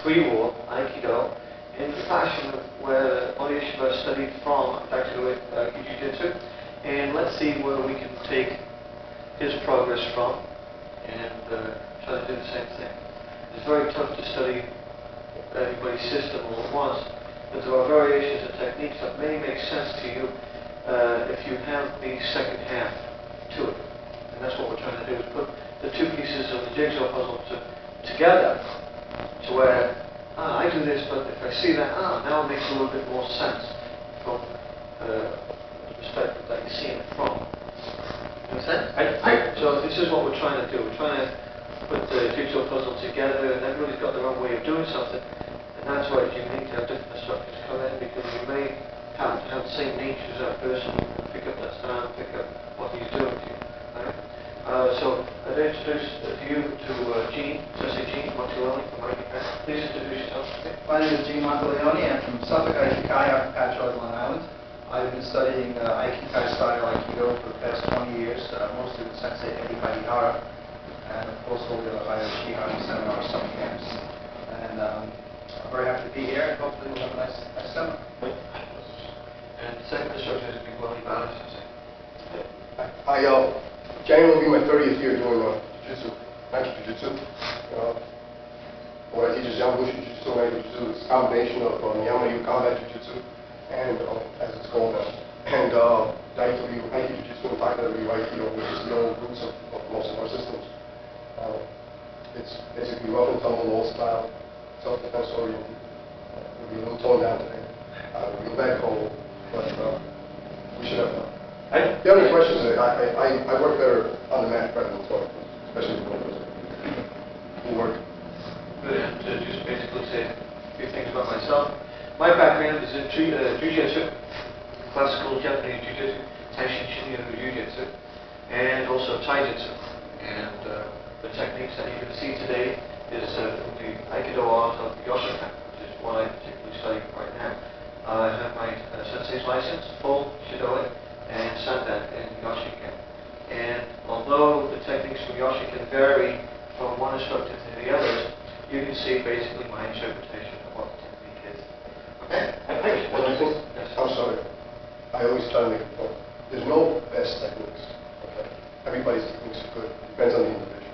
pre-war Aikido in the fashion of where Oyashiba studied from, actually, Jujutsu. And let's see where we can take his progress from and try to do the same thing. It's very tough to study everybody's system all at once, but there are variations and techniques that may make sense to you if you have the second half to it. And that's what we're trying to do, is put the two pieces of the jigsaw puzzle together to where, I do this, but if I see that, now it makes a little bit more sense from the perspective that you're seeing it from. Understand? So this is what we're trying to do. We're trying to put the jigsaw puzzle together, and everybody's got their own way of doing something, and that's why it's unique to have different instructors come in, because you may happen to have the same nature as that person, pick up that sound, pick up what he's doing to you. Right? So I'd introduce you to Gene, Sensei Gene Monteleone from Aiki. Please introduce yourself. My name is Gene Monteleone. I'm from Suffolk, Aiki, Patchogue, Long Island. I've been studying Aiki style Aikido for the past 20 years, mostly with Sensei Ibarra, and of course over the Shihan seminars, some camps. And I'm very happy to be here, and hopefully we'll have a nice seminar. And the second instructor is Ibarra, Sensei. January will be my 30th year doing Jujutsu, Aikijutsu. What I teach is Yamabushi Jujutsu and Aikijutsu. It's a combination of Yamabushi combat Jujutsu and, as it's called now, and Aikijutsu and Aikido, which is the old roots of most of our systems. It's basically rough and tumble, old style, self-defense oriented. It'll be a little toned down today. We'll be back home, but we should have fun. The only question is that I work better on the mat rather than toilet, especially with windows. Will work. Good, and to just basically say a few things about myself. My background is in Jujutsu, classical Japanese Jujutsu, Taishin Shinryu Jujutsu, and also Taijutsu. And the techniques that you're going to see today is the Aikido art of Yoshikan, which is what I particularly study right now. I have my Sensei's license, full Shidoi, and Sandan in Yoshikan. And although the techniques from Yoshikan vary from one instructor to the others, you can see basically my interpretation of what the technique is. Okay? Yes. I'm sorry. I always try to make a point. There's no best techniques. Okay? Everybody's techniques are good. It depends on the individual.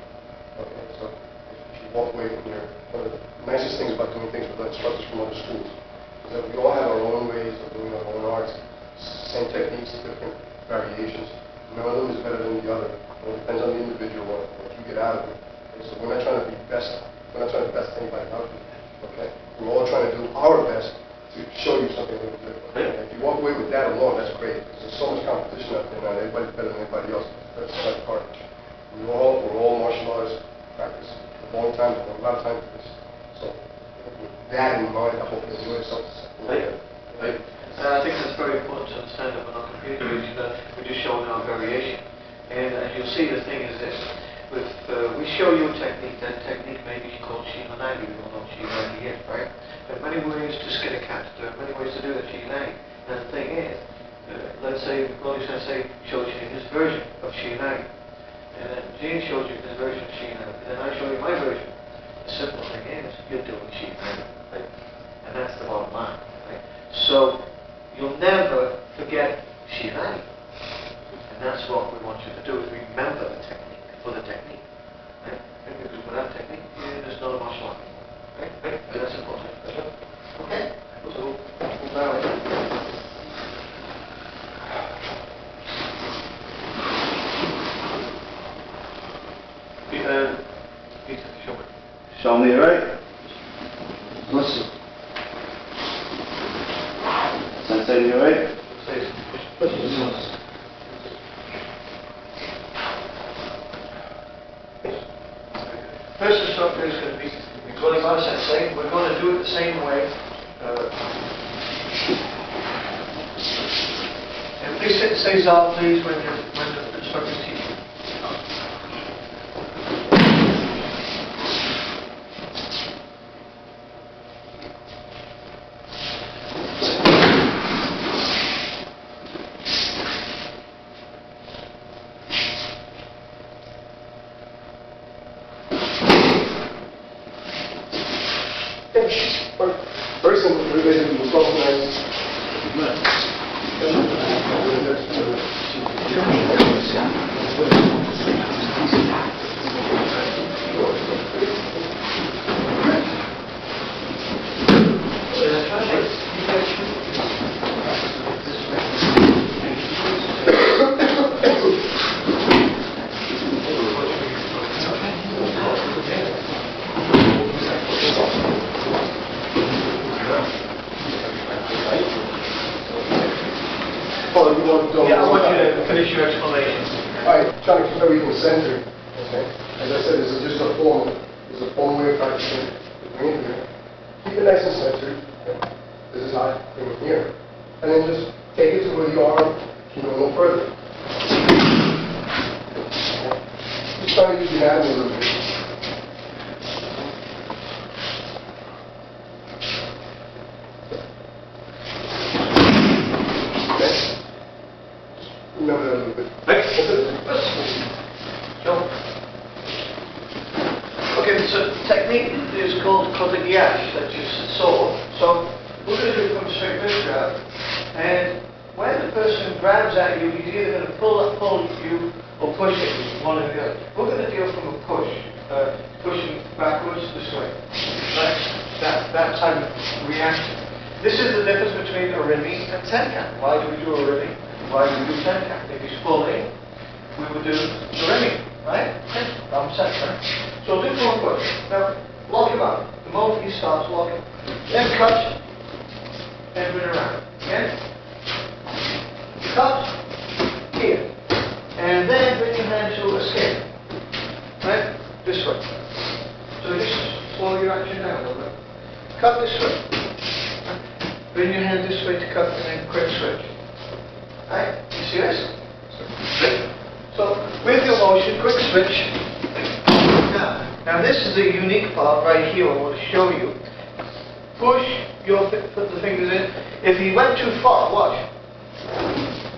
Okay? So if you walk away from here, one of the nicest things about doing things with instructors from other schools is that we all have our own ways of doing our own arts. Same techniques, different variations. None of them is better than the other. It depends on the individual, what you get out of it. Okay? So we're not trying to be best. We're not trying to best anybody out there. Okay? We're all trying to do our best to show you something a little different. Okay? If you walk away with that alone, that's great. Because there's so much competition out there now. Everybody's better than anybody else. That's the best part. We're all martial artists practice for a long time. A lot of time for this. So with that in mind, I hope you enjoy yourself. Right. I think that's very important to understand that we're not computer using that, we're just showing our variation. And as you'll see, the thing is this. We show you a technique, that technique may be called Shihanagi, we don't know what Shihanagi is, right? There are many ways to skin a cat, there are many ways to do the Shihanagi. And the thing is, let's say Goli Sensei showed you his version of Shihanagi. And then Gene showed you his version of Shihanagi. And then I show you my version. The simple thing is, you're doing Shihanagi, right? And that's the bottom line, right? So, you'll never forget Shihanagi. And that's what we want you to do, is remember the technique for the technique. Right? Because without technique, there's no martial art. Right? And that's important. Okay? So, we'll bow in. Peter, show me. Show me, right? Listen. Sensei, you right? First instructor is going to be Ibarra Sensei. We're going to do it the same way. And please say Zal, please, when the instructor is teaching. Very simple, very basic, you start with nice. Oh, you want to... Yeah, I want you to finish your explanation. All right, trying to keep everything centered, okay? As I said, this is just a form. It's a form way of practicing. Bring it here. Keep it nice and centered. Okay? This is how I bring it here. And then just take it to where you are. Keep it no further. Okay? Just trying to use the anatomy a little bit. Okay? Remember that a little bit. Okay, so technique is called kotegiyashi, that's just sword. So we're going to do it from a straight wrist grab, and when the person grabs at you, he's either going to pull you or push it, one or the other. We're going to deal from a push, pushing backwards this way. That type of reaction. This is the difference between a rimi and tenkan. Why do we do a rimi? Why do we do tenkan? If he's pulling, we would do the rimi, right? I'm set, right? So do one push. Now, lock him up. The moment he starts locking, then cut, and bring around. Again. Cut, here. And then bring your hand to escape. Right? This way. So just slow your action down a little bit. Cut this way. Bring your hand this way to cut, and then quick switch. Right? You see this? So, with your motion, quick switch. Now this is the unique part right here I want to show you. Push put the fingers in. If he went too far, watch.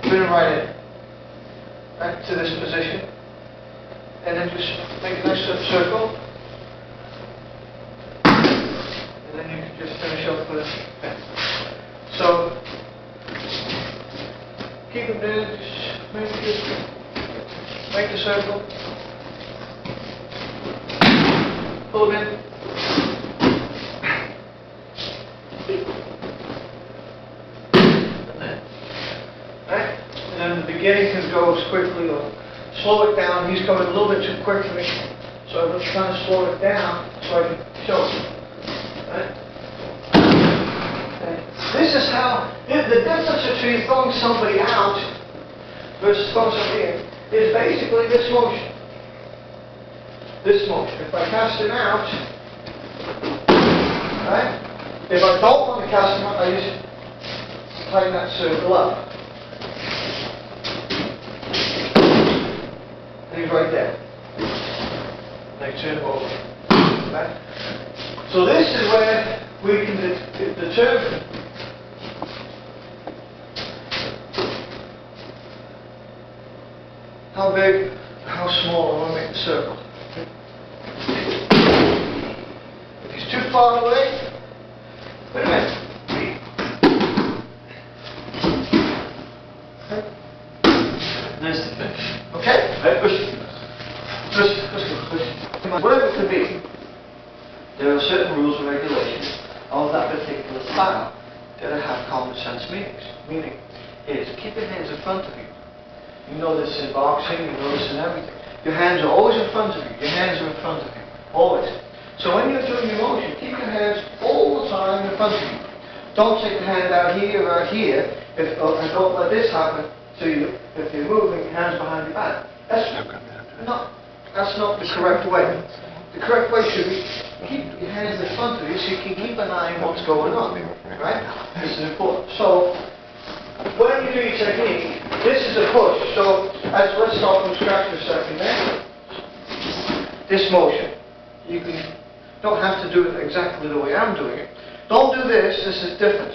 Put him right in. Back to this position. And then just make a nice circle. And then you can just finish up with it. So, keep him there, just make the circle. Pull him in. And then, right? And then the beginning can go as quickly or slow it down. He's coming a little bit too quick for me. So I'm just trying to slow it down so I can show him. Right? Okay. This is how, the difference between throwing somebody out versus throwing somebody in is basically this motion. This motion. If I cast him out, right? If I don't want to cast him out, I just tighten that circle up. And he's right there. And I turn him over. Right? So this is where we can determine how big, how small I want to make the circle. If he's too far away, wait a minute. Okay. There's the finish. Okay? Right, push. Whatever it could be, there are certain rules and regulations of that particular style that have common sense meanings. Meaning is keep your hands in front of you. You know this in boxing, you know this in everything. Your hands are always in front of you. Your hands are in front of you. Always. So when you're doing your motion, keep your hands all the time in front of you. Don't take the hand out here or here, and don't let this happen to you if you're moving your hands behind your back. That's not the correct way. The correct way should be keep your hands in front of you so you can keep an eye on what's going on. Right? This is important. So when you do your technique, this is a push. So let's start from scratch for a second there. This motion. You don't have to do it exactly the way I'm doing it. Don't do this. This is different.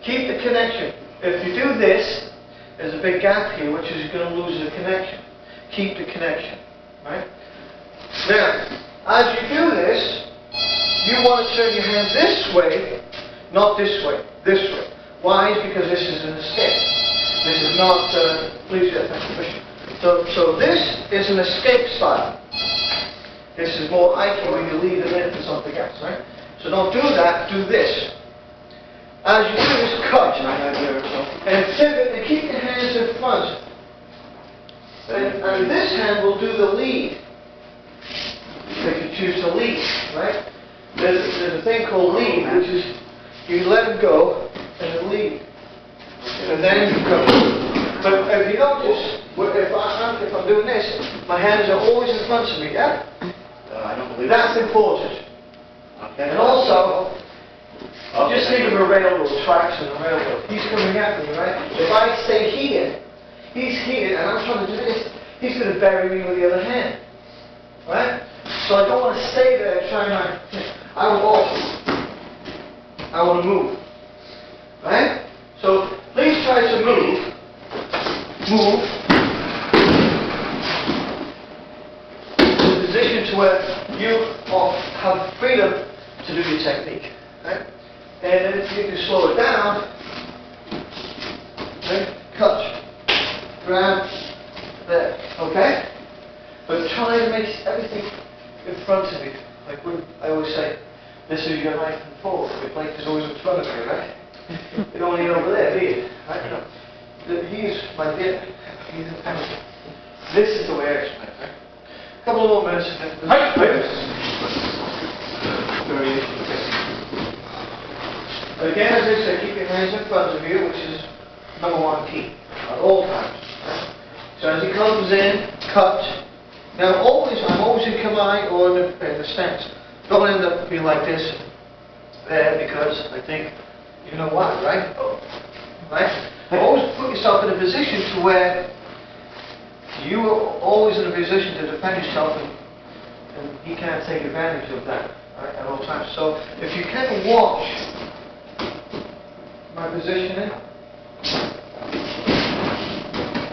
Keep the connection. If you do this, there's a big gap here, which is going to lose the connection. Keep the connection. Right? Now, as you do this, you want to turn your hand this way, not this way, this way. Why? Because this is an escape. This is not, please get attention. So this is an escape style. This is more Aiki when you leave it in for something else, right? So don't do that, do this. As you do this, cut. And pivot and keep your hands in front. And this hand will do the lead. If you choose to lead, right? There's a thing called lead, which is you let it go and then lead. And then you come. But if you notice, if I'm doing this, my hands are always in front of me, yeah? I don't believe That's important. Okay. And also, just think of a railroad, tracks and a railroad. He's coming at me, right? If I stay here, he's here, and I'm trying to do this, he's going to bury me with the other hand. Right? So I don't want to stay there trying to... I want to move. Right? So please try to move. Move. To a position to where you have freedom to do your technique. Right? And then if you can slow it down, right? Cut. Grab. There. Okay? But try to make everything in front of you. Like when I always say, this is your knife and fork. Your plate is always in front of you, right? You don't want to get over there, do you? Right? No. He's my dip. He's a penalty. This is the way I explain it. Right? A couple of more minutes. Variation. But again, as I said, keep your hands in front of you, which is number one key at all times. Right? So as he comes in, cut. Now I'm always in Kamai or in the stance. Don't end up being like this there because I think, you know why, right? Right? Always put yourself in a position to where you are always in a position to defend yourself and he can't take advantage of that, right, at all times. So if you can watch my positioning,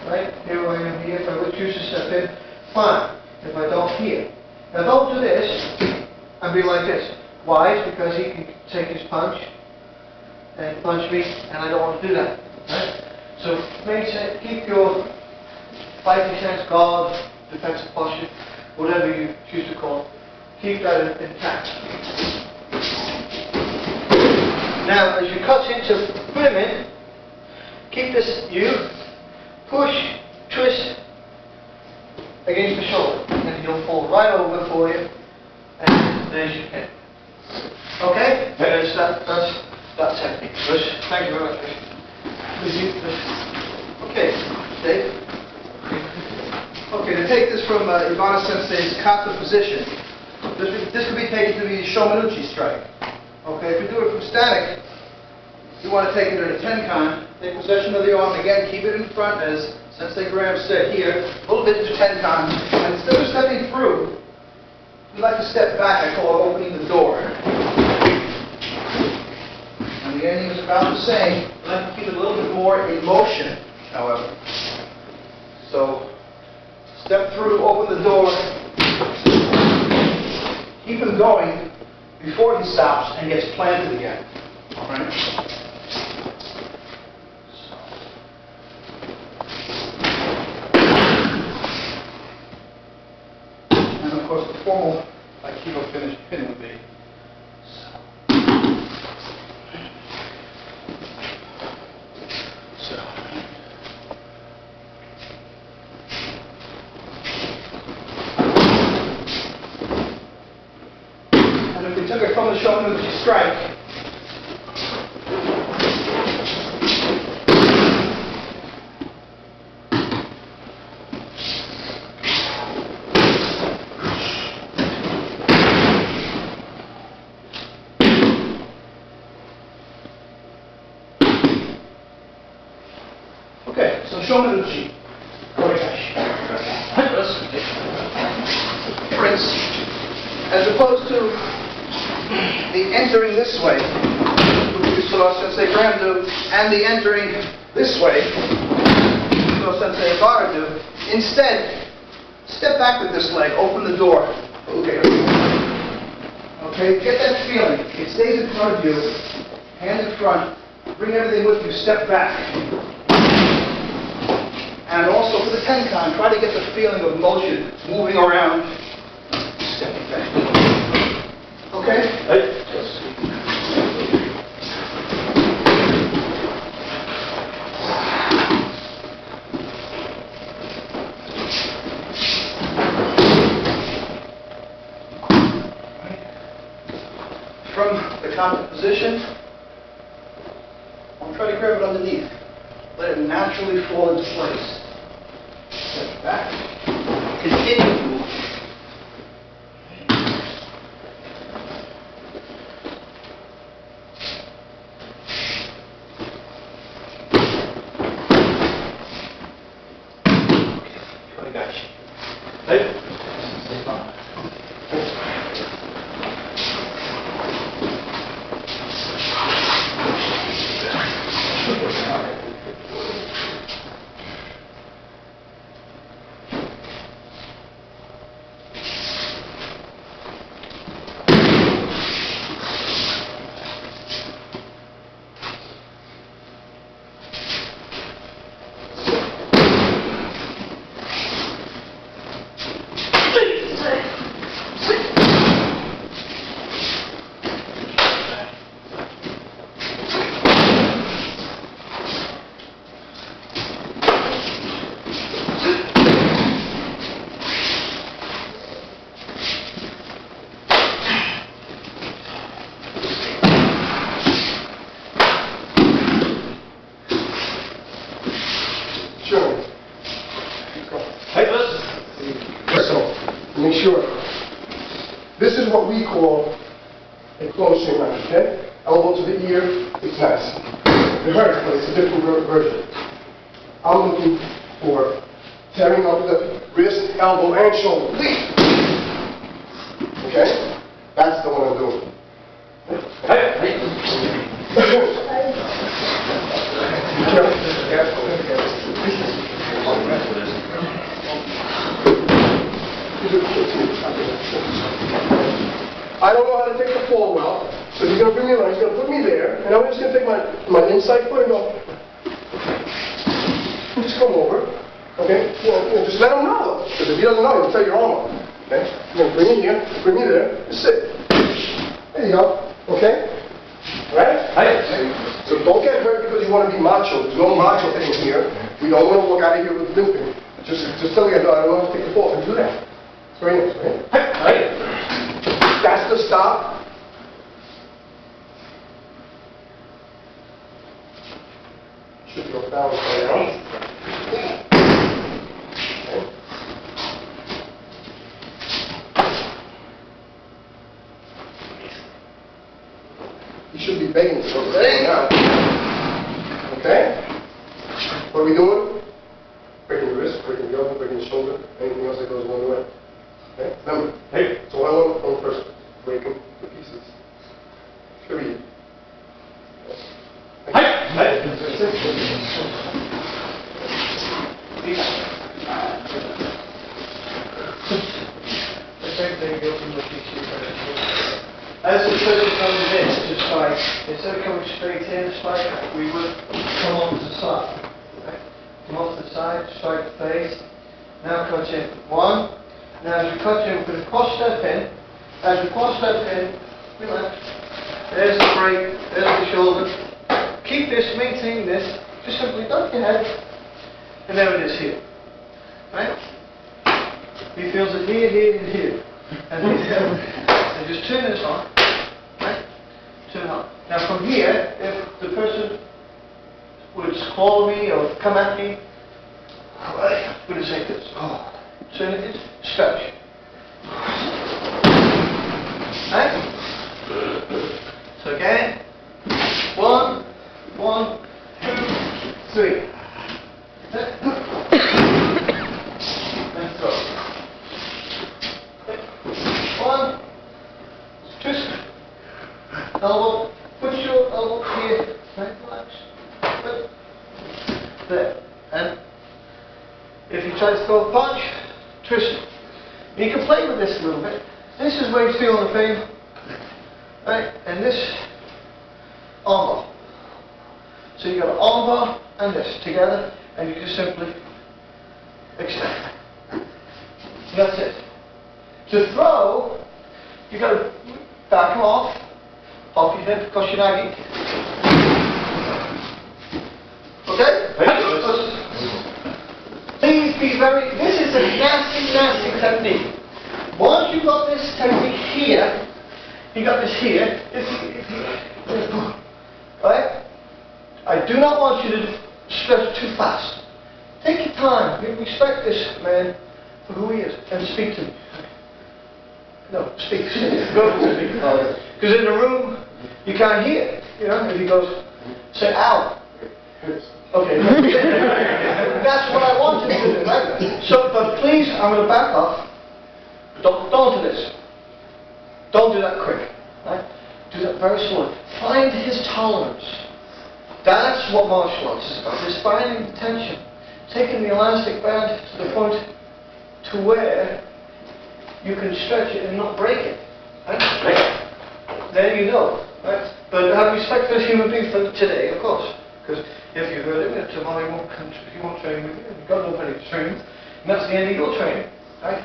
right, here I am here, if I would choose to step in, fine. If I don't, here. Now don't do this and be like this. Why? It's because he can take his punch and punch me, and I don't want to do that. Right? So keep your fighting stance, guard, defensive posture, whatever you choose to call it, keep that intact. Now, as you cut into women, keep this, push, twist against the shoulder, and he'll fall right over for you, and there's your pin. Okay? There's that technique. Thank you very much. Okay, Dave. Okay, to take this from Ibarra Sensei's kata position, this could be taken to the Shomanuchi strike. Okay, if you do it from static, you want to take it at a tenkan, take possession of the arm, again, keep it in front, as Sensei Graham said here, a little bit to tenkan, and instead of stepping through, we like to step back, I call it opening the door. And the ending is about the same, we like to keep it a little bit more in motion, however. So, step through, open the door, keep him going before he stops and gets planted again. All right? And of course, the formal Aikido finish pin would be. And if we took it from the Shomanuchi strike, okay, so Shomanuchi. Difference, as opposed to the entering this way, which we saw Sensei Graham do, and the entering this way, which we saw Sensei Ibarra do. Instead, step back with this leg, open the door. Okay. Okay, get that feeling. It stays in front of you, hands in front, bring everything with you, step back. And also for the Tenkan, try to get the feeling of motion, moving around, stepping back. Okay? From the counter position, I'll try to grab it underneath. Let it naturally fall into place. Step back. Continue to move. I got you. Hey. So, make sure. This is what we call a close swing line, okay? Elbow to the ear, it's nice. It hurts, but it's a different version. I'm looking for tearing up the wrist, elbow, and shoulder. Okay? That's the one I'm doing. I don't know how to take the fall well, so you're going to bring me around, you're going to put me there, and I'm just going to take my inside foot and go. Just come over, okay? Just let him know, because if he doesn't know, he'll tear your arm off. Okay? You're going to bring me here, bring me there, just sit. There you go, okay? Right? So don't get hurt because you want to be macho. There's no macho thing here. We don't want to walk out of here with limping. Just tell me, I don't want to take the fall and do that. It's very nice, right? That's the stop. Should go down right now. Okay. You should be begging to go right now. Okay? What are we doing? Breaking the wrist, breaking the elbow, breaking the shoulder, anything else that goes along the way. Okay? Remember, so what I want to first, break them to pieces. Period. As the person comes in, just like, instead of coming straight in, it's like we would come off to the side. Right? Come off to the side, strike the face. Now cut in. One. Now as we cut in, we're going to cross step in. As we cross step in, relax. There's the break, there's the shoulder. Keep this, maintain this. Just simply duck your head. And there it is here. Right? He feels it here, here, and here. And just turn this on. Right? Turn it on. Now from here, if the person would call me or come at me, I'm going to say this. Turn it, stretch. Right? So again, 1, 2, 3. Let's go. 1, twist. Elbow, put your elbow here. Right, relax. There. And if you try to throw a punch, twist it. You can play with this a little bit. This is where you feel the pain. right? And this armbar. So you got an armbar and this together, and you just simply extend. That's it. To throw, you got to back off your head, Koshinagi. Okay? Please be very, this is a nasty technique. Once you got this technique here, you got this here, right? I do not want you to stretch too fast. Take your time. Respect this man for who he is and speak to me. No, speak. Go to speak. Because in the room, you can't hear. You know, if he goes, say, ow. Okay. That's what I want you to do, right? So, but please, I'm going to back off. Don't do this. Don't do that quick. Right? Do that very slowly. Find his tolerance. That's what martial arts is about. It's finding the tension. Taking the elastic band to the point to where you can stretch it and not break it. Right? Then you know. Right? But have respect for this human being for today, of course. Because if you hurt him, tomorrow he won't train with you. You've got nobody to train with. And that's the end of your training. Right?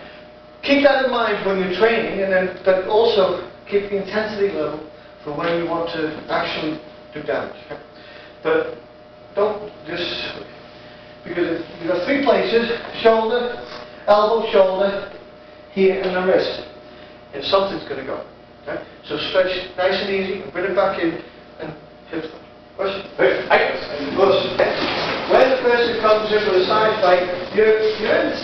Keep that in mind when you're training, and then but also keep the intensity level for when you want to actually do damage. Right? But don't just, because you've got three places: shoulder, elbow, shoulder, here, and the wrist. And something's going to go. Right? So stretch nice and easy, bring it back in, and hip them. Push. Push. When the person comes in with a side fight, you're in the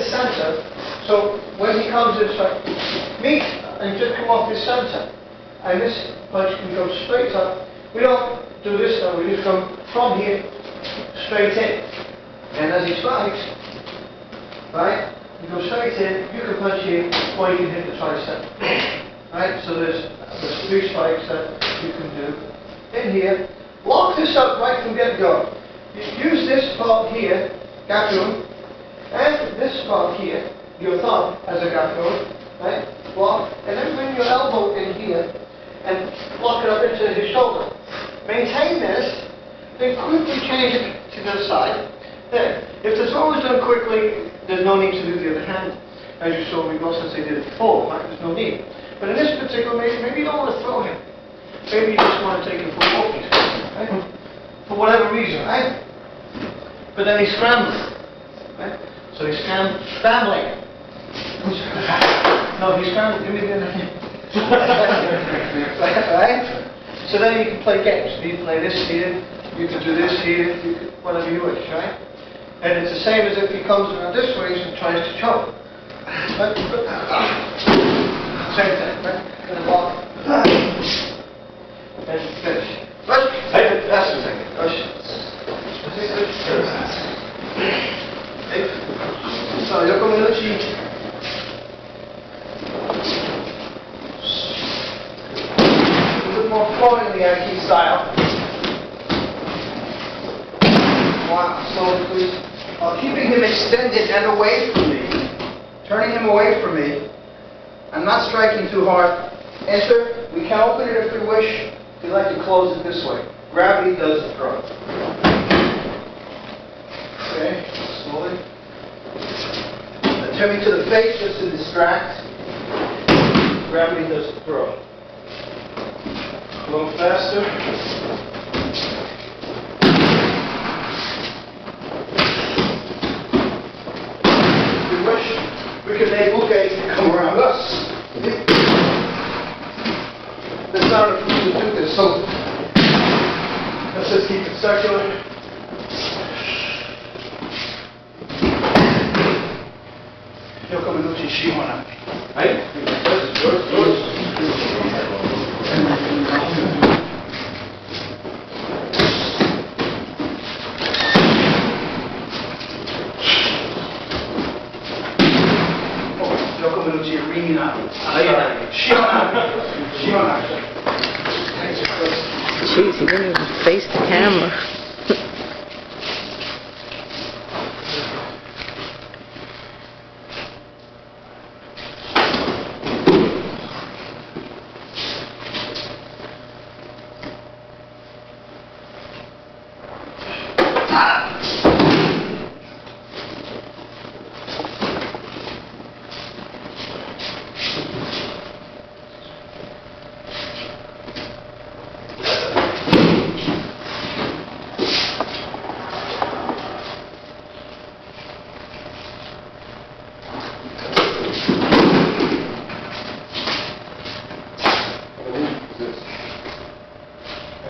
center. So when he comes in, it's like meet, and just come off his center. And this punch can go straight up. We don't do this now, we just come from here, straight in. And as he strikes, right, you go straight in, you can punch here, or you can hit the tricep. Right, so there's three strikes that you can do. In here, lock this up right from get-go. Use this part here, gaku, and this part here, your thumb, as a gaku, right, lock, and then bring your elbow in here, and lock it up into his shoulder. Maintain this, then quickly change it to the other side. There. If the throw is done quickly, there's no need to do the other hand. As you saw, Sensei did it before, right? There's no need. But in this particular maybe you don't want to throw him. Maybe you just want to take him for walking, right? For whatever reason, right? But then he's scrambling, right? So he's scrambling. No, he's scrambling. Give me the other hand. Right? So then you can play games. You can play this here, you can do this here, you can, whatever you wish, right? And it's the same as if he comes around this way and tries to choke. Right? Same thing, right? Gonna walk. And finish. Push. That's the thing. Push. So, Yoko Minuchi. More flowing in the Aiki style. Wow, so please, keeping him extended and away from me, turning him away from me. I'm not striking too hard. Enter. We can open it if we wish. If you'd like to close it this way. Gravity does the throw. Okay, slowly. Turning to the face just to distract. Gravity does the throw. A little faster. If we wish, we can make Uke come around us. There's not enough room to do this, so let's just keep it circular. Yoko Minuchi Shihona. Right? Yours. Jeez, he didn't even face the camera.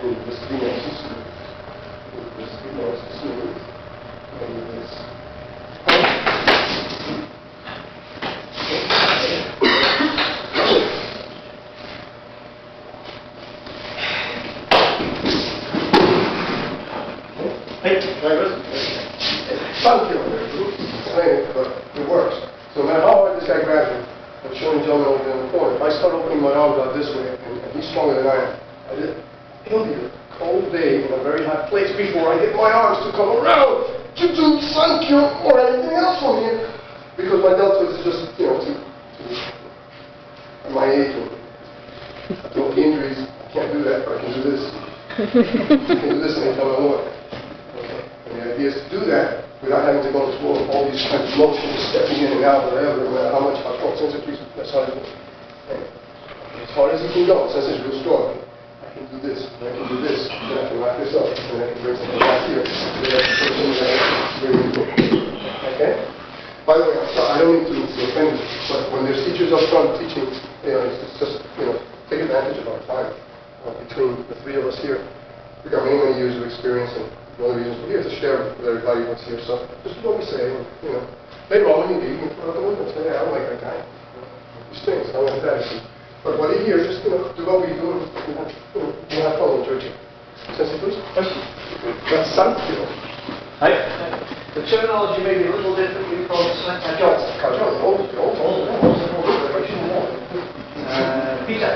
And just be nice and smooth. Just be nice and smooth. And this. Thank you. But it works. So no matter how hard this guy grabs me, I'm showing the gentleman over in the corner. If I start opening my arms out this way, and he's stronger than I am, he'll be a cold day in a very hot place before I get my arms to come around to do Sankyo or anything else from here. Because my delta is just, at my age, with no injuries, I can't do that, but I can do this. I can do this anytime I want. Okay. And the idea is to do that without having to go to school with all these kinds of motions, stepping in and out, whatever, no matter how much Sensei treats that's hard as it. As hard as you can go, Sensei's real strong. I can do this, and I can do this, and I can lock this up, and I can bring something back here. Okay? By the way, I don't mean to offend you, but when there's teachers up front teaching, it's just, take advantage of our time. Between the three of us here, we've got many, many years of experience, and one of the reasons we're here is to share with everybody what's here. So just do what we say, and, later on when you leave, you can put up the window and say, hey, I don't like that guy. He stinks, I don't like that. But while you're here, just, do what we do, and, have fun and enjoy it. Sensei, please. That's Sankyo. Hi. The terminology may be a little different. We call it Sankyo. Peter.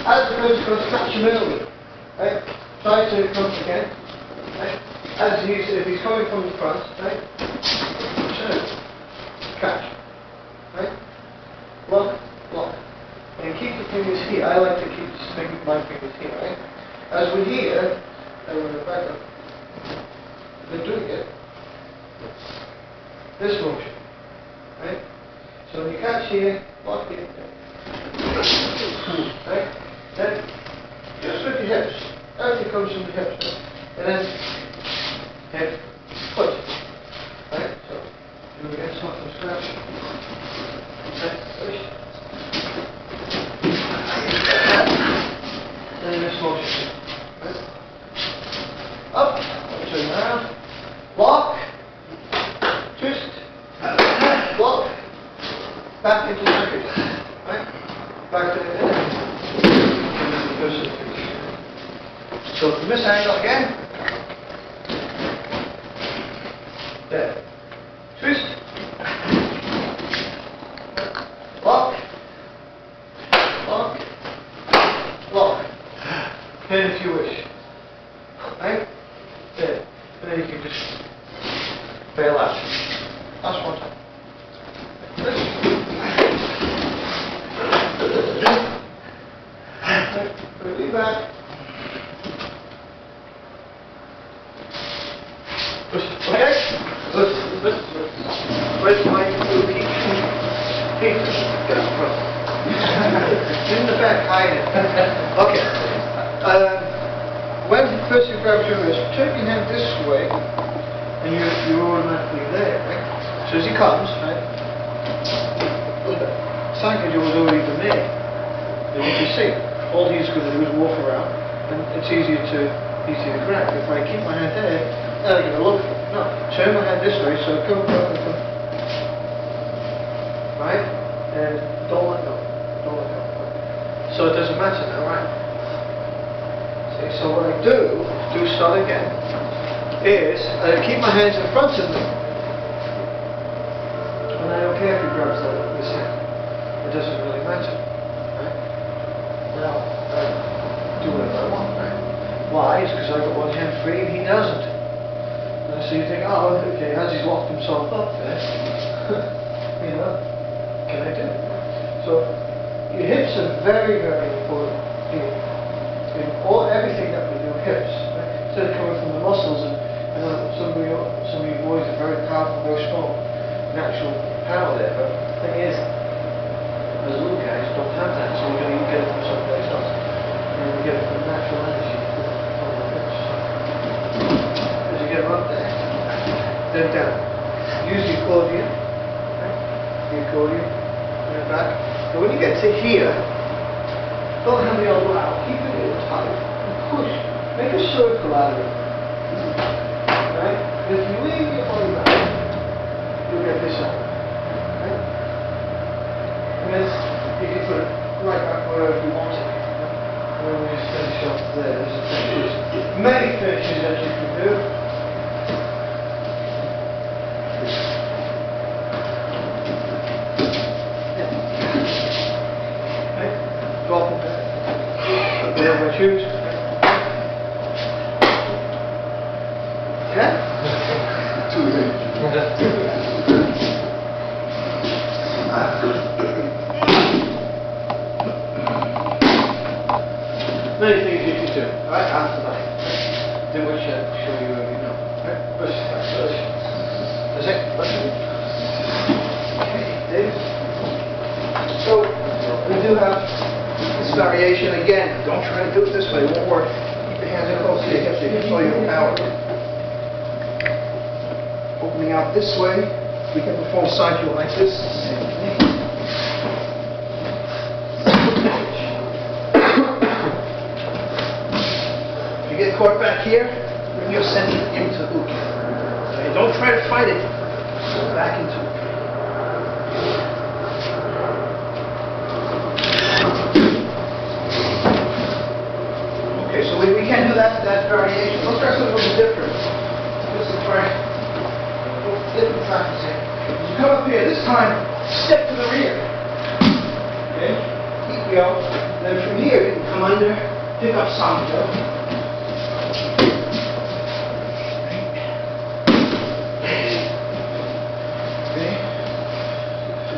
As the person goes, catch him early. Right? Try to come again. Right? If he's coming from the front, right? Turn. Catch. Right? Lock. And keep the fingers here. I like to keep my fingers here, right? As we're here, and we're back up. We're doing it. This motion. Right? So when you catch here, lock it. Right? Then just with your hips. Everything comes from the hips. Right? And then head, foot. Right? So you will get something from scratch. Right? Push. Then this motion. Right? Up. Turn around. Lock. Twist. Lock. Back into the circuit. Right? Back to the middle. So from this angle again. There. Twist. Lock. Lock. Lock. Pin if you wish. Right? There. And then you can just bail out. Last one time. Lean back. Where's my little peak? Get up front. In the back, hide it. Okay. When the person grabs your wrist, turn your hand this way, and you're automatically there, right? So as he comes, right? Sankaja was already been made. As you can see, all he's going to do is walk around, and it's easier to grab. If I keep my hand there, I'm going to look for it. No, turn my hand this way, so come. Right? And don't let go. So it doesn't matter now, right? See, so what I do start again, is I keep my hands in front of me. And I don't care if he grabs this hand. It doesn't really matter. Right? Now, I do whatever I want, right? Why? It's because I've got one hand free and he doesn't. And so you think, oh, okay, as he's locked himself up there, can I do it? So, your hips are very, very important here. In everything that we do, hips. Right? Instead of coming from the muscles, and some of you boys are very powerful, very strong, natural power there, but the thing is, as little guys don't have that, so we're going to get it from someplace else. And we get it from natural energy from the hips. As you get them up there, then down. Use the accordion. Right? The the accordion in the back. And when you get to here, don't have the elbow out. Keep it in tight and push. Make a circle out of it. Right? And if you leave your body back, you'll get this out. Right? And then you can put it right back wherever you want it. When we just finish off there, there's a finish. Many finishes that you can do. Drop it back. Whatever I choose. Yeah? Too late. Many things you can do. Right, after that. Do what you show you already know. Right? Push, push. That's it. Push. Okay, Dave. So, we do have this variation again. Don't try to do it this way, it won't work. Keep your hands in close to your hips, you can feel your power. Opening out this way, we can perform side heel like this. Same thing. If you get caught back here, bring your center into uke. Okay, don't try to fight it. Go back into uke. Okay, so we can do that variation. Let's try something a little different. This is try different practice here. As you come up here, this time, step to the rear. Okay? Ikyo. Then from here, you can come under, pick up Sanjo.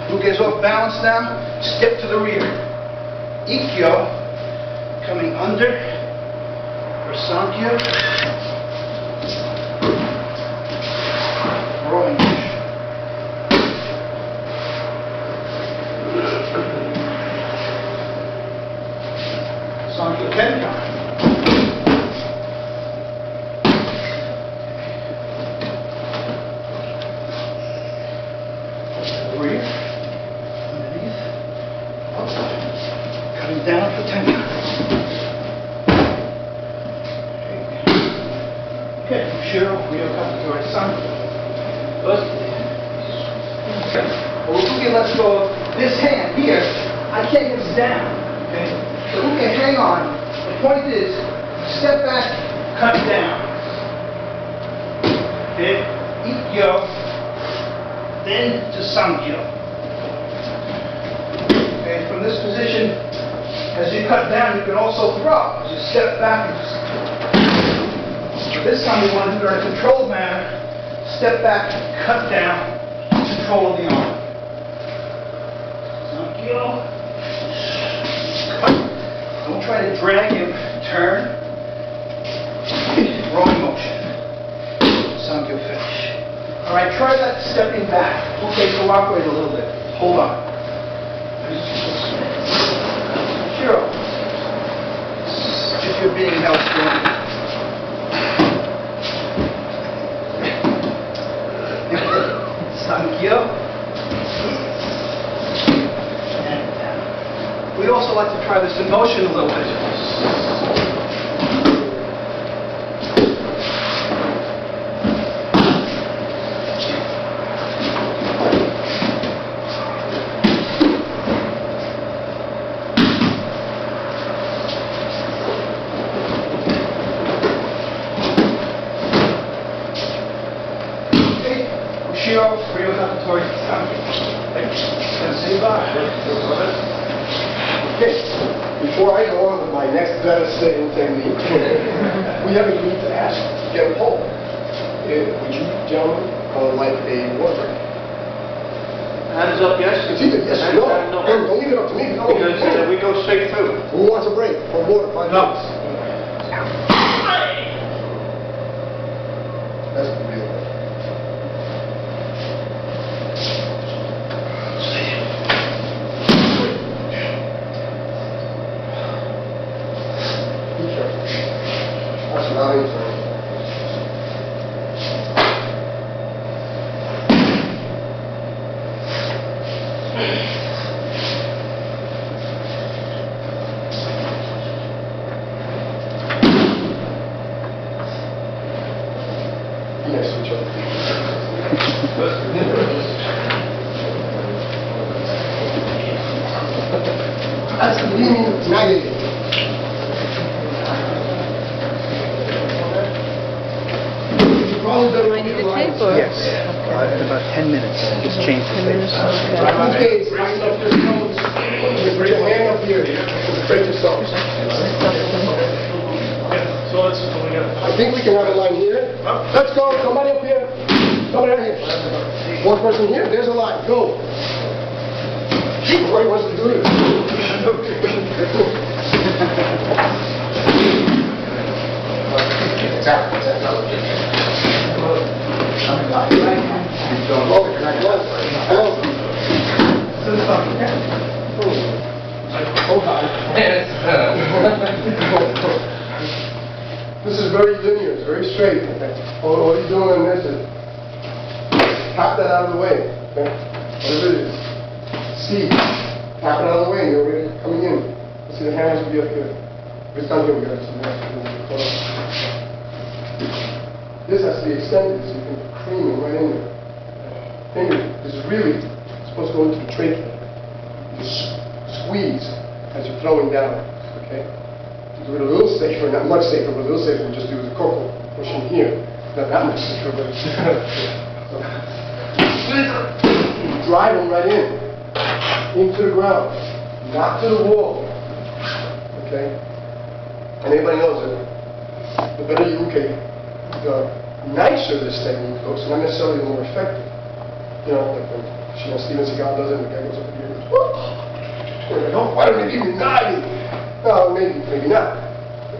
Who gets off balance now? Step to the rear. Ikkyo, coming under, for Sankyo. Rolling. Sankyo Tenkan. Rear. Underneath. Cutting down for 10 times. Okay, Shiro, we are coming to our sun. Let's go of this hand here. I can't get this down. Okay? So okay, hang on. The point is, step back, cut down. Okay? Ikkyo. Then to Sankyo. Okay, from this position, as you cut down, you can also throw. As you step back and just... So this time we want to do it in a controlled manner. Step back, cut down, control of the arm. Sankyo. Cut. Don't try to drag him. Turn. Rolling motion. Sankyo finish. All right, try that stepping back. Okay, cooperate a little bit. Hold on. Shiro. If you're being held strong. Sankyo. And down. We'd also like to try this in motion a little bit. Sensei Ibarra. Okay, before I go on with my next better saying technique, we have a need to ask, get a poll. Would you gentlemen like a water break? Hands up, yes? It's either yes or no. Don't leave it up to me. No. Because we go straight through. Who wants a break for water? 5 No. minutes. That's the deal. That's not easy. Be nice to each other. That's the meaning, nagging. Do I need a tape or? Yes, in about 10 minutes, just change the 10 minutes, tape. okay. Okay, line up your toes. Put your hand up here. Spread yourselves. I think we can have a line here. Let's go. Somebody up here. Somebody up here. One person here. There's a line. Go. Everybody wants to do this. This is very linear, it's very straight. Okay? All you're doing on this is tap that out of the way. Okay? Whatever it is. C. Tap it out of the way, you're already coming in. See, the hands will be up here. If it's down here, we got some This has to be extended so you can cream it right in there. Finger, this is really supposed to go into the trachea. Just squeeze as you're throwing down, okay? Do it a little safer, not much safer, but a little safer than just do the corporal pushing here. Not that much safer, but drive them right in, into the ground, not to the wall, okay? And everybody knows that the better you, okay, the nicer this technique looks, not necessarily the more effective. You know, like when Steven Seagal does it, and the guy goes up here and goes, whoa! Why don't they give me 90? No, maybe not.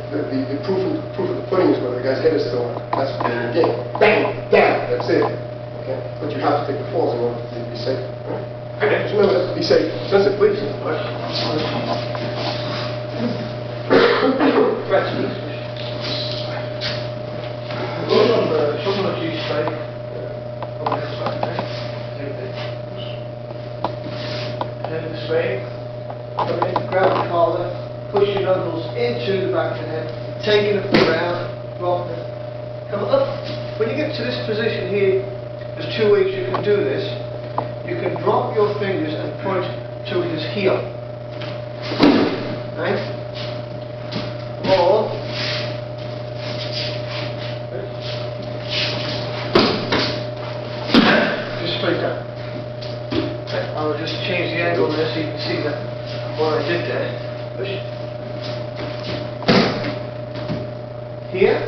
The proof of the pudding is whether the guy's head is still on. That's the game. Bang! Down! That's it. Okay? But you have to take the falls in order to be safe. Right? Just remember that. Be safe. Sensei, please. Grab the collar, push your knuckles into the back of the head, taking it around, dropping it. Come up. When you get to this position here, there's two ways you can do this. You can drop your fingers and point to his heel. Right? Or just straight down. I'll just change the angle there so you can see that what I did there. Push. Here.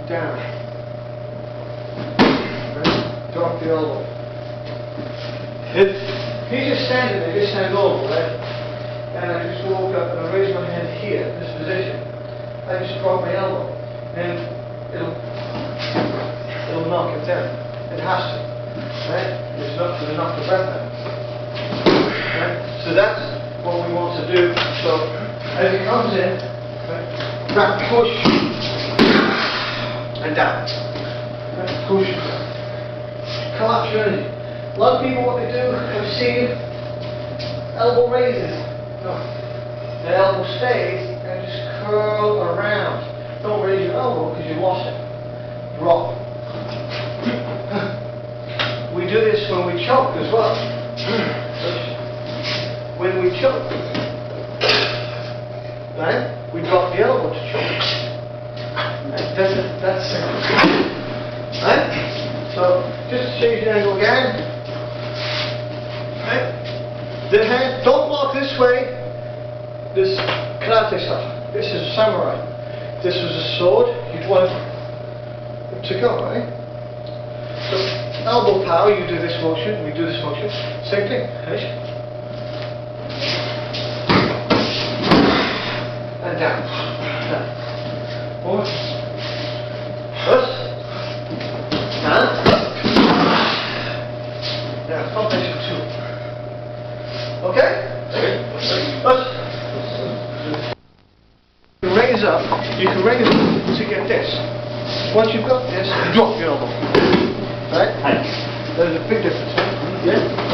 Down. Right. Drop the elbow. He's just standing there, just stand over, right? And I just walk up and I raise my hand here, in this position. I just drop my elbow. And it'll knock it down. It has to. Right? It's not going to knock the breath out. Right? So that's what we want to do. So as it comes in, right, back push and down. Right, push. Collapse your energy. A lot of people, what they do, I've seen elbow raises. No. The elbow stays and just curl around. Don't raise your elbow because you lost it. Drop. We do this when we choke as well. When we choke, right? We drop the elbow to choke. That's simple. Right? So just change the angle again. Right? The hand, don't block this way. This karate stuff. This is samurai. This was a sword. You'd want it to go, right? So elbow power, you do this motion, we do this motion. Same thing. Finish. And down. Down. Forward. First. Down. Now, combination two. Okay? First. You raise up, you can raise up to get this. Once you've got this, drop your elbow. Right? There's a big difference, right? Yeah?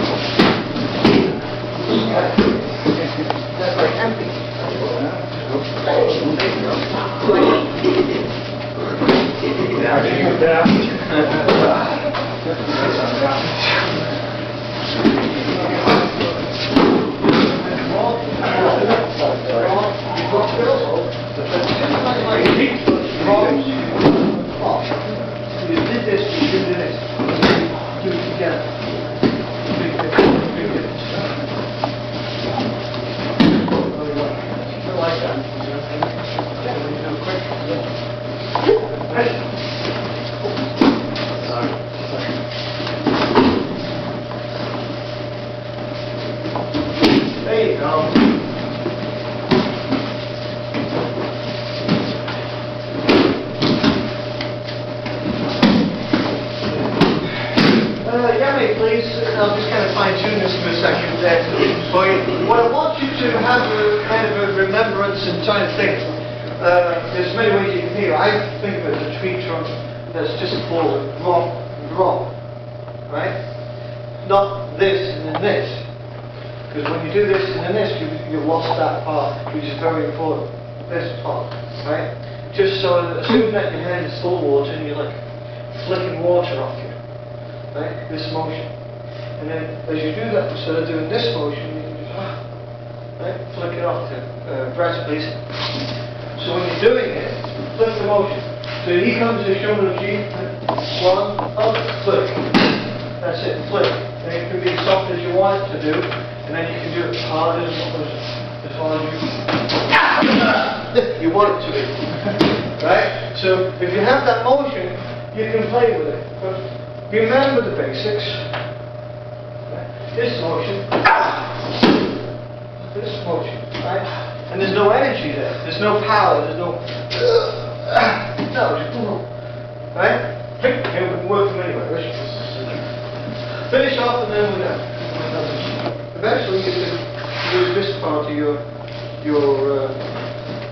I'll just kind of fine tune this for a second there. But what I want you to have a kind of a remembrance and try to think. There's many ways you can hear. I think of it as a tree trunk that's just forward, drop, right? Not this and then this. Because when you do this and then this, you've lost that part, which is very important. This part, right? Just so that assume that your hand is full of water and you're like flicking water off you, right? This motion. And then as you do that, instead of doing this motion, you can just, right? Flick it off to breath, please. So when you're doing it, flick the motion. So here comes the shoulder G, one, up, flick. That's it, flick. And it can be as soft as you want it to do, and then you can do it as hard as you want it to be. Right? So if you have that motion, you can play with it. But remember the basics. Right? This motion, right? And there's no energy there. There's no power. There's no. No, just right? Here, we can work them anyway. Finish off and then we're done. Eventually you can use this part of your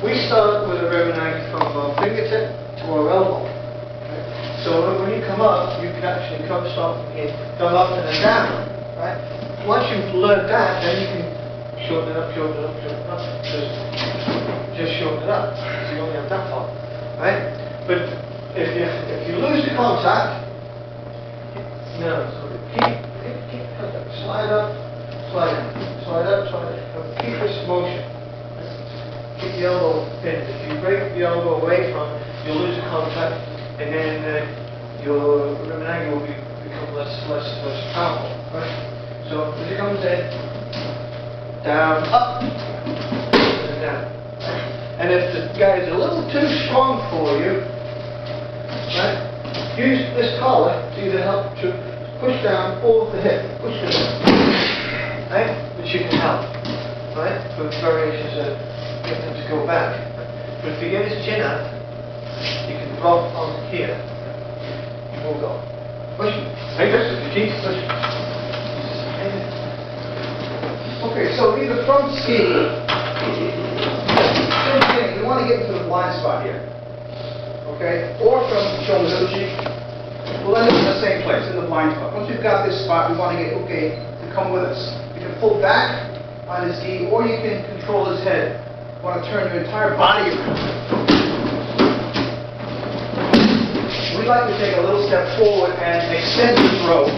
we start with a revenant from our fingertip to our elbow. Right? So when you come up, you can actually come start from here, come up and then down. Right? Once you've learned that, then you can shorten it up. Just shorten it up. So you only have that part. Right? But if you lose the contact, keep slide up, slide down, slide up, slide down. Keep this motion. Keep the elbow pinned. If you break the elbow away from it, you'll lose the contact, and then your revenant will become less powerful. Right? So as it comes in, down, up, and down. And if the guy is a little too strong for you, right, use this collar to either help to push down or the hip. Push it down. Right? Which you can help. Right? For variations of get them to go back. But if you get his chin up, you can drop on here. You will go. Push it. Right? Keep pushing. Okay, so either from ski, we want to get into the blind spot here. Okay? Or from Shomuzuchi, we'll end up in the same place, in the blind spot. Once we've got this spot, we want to get okay to come with us. You can pull back on his gi, or you can control his head. You want to turn your entire body around. We like to take a little step forward and extend this rope.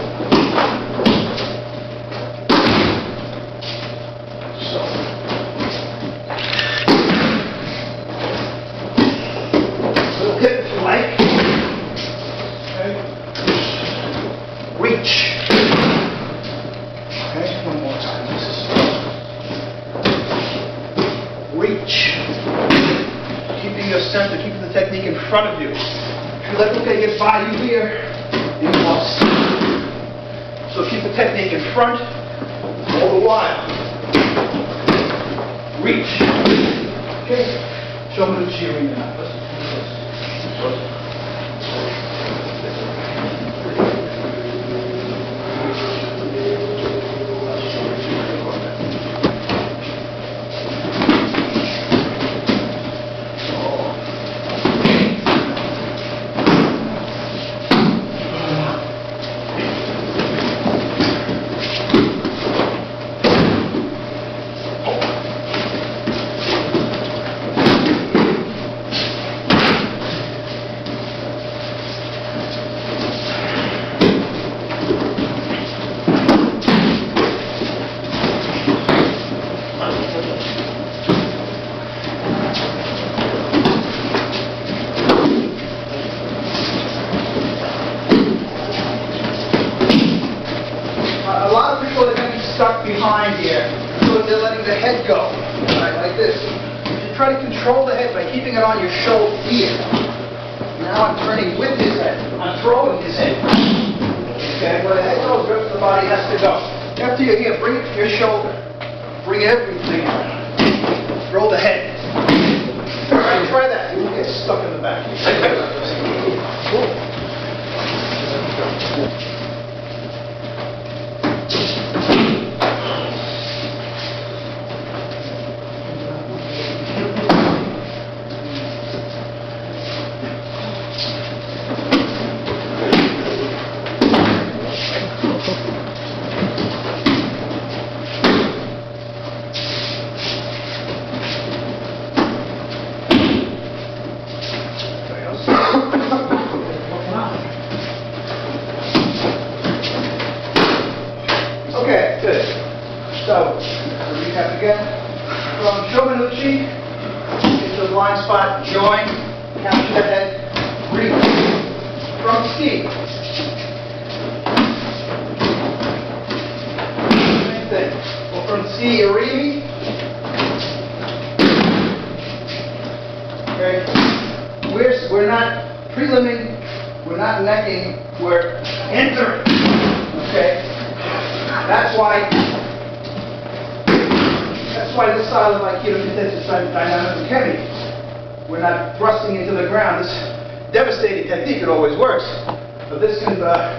So. Little hip if you like. Okay. Reach. Okay, one more time. Reach. Keeping your center, keeping the technique in front of you. If you let okay get by you here, you're lost. So keep the technique in front all the while. Reach. Okay. Show me the cheering now. Listen. Stuck behind here, so they're letting the head go, right, like this. You try to control the head by keeping it on your shoulder here. Now I'm turning with his head. I'm throwing his head. Okay, where the head goes, where the body has to go. After you're here, bring it to your shoulder. Bring everything out. Throw the head. All right, try that. You will get stuck in the back. Cool. good. So, to recap again. From shoulder to the cheek, into the blind spot, join, capture the head, breathe. From ski. Same thing. Well, from ski, Arimi. Okay. We're not prelimming, we're not necking, we're entering. Okay? That's why this style of Aikido contains dynamic and kemi. We're not thrusting into the ground. This devastating technique, it always works. But this can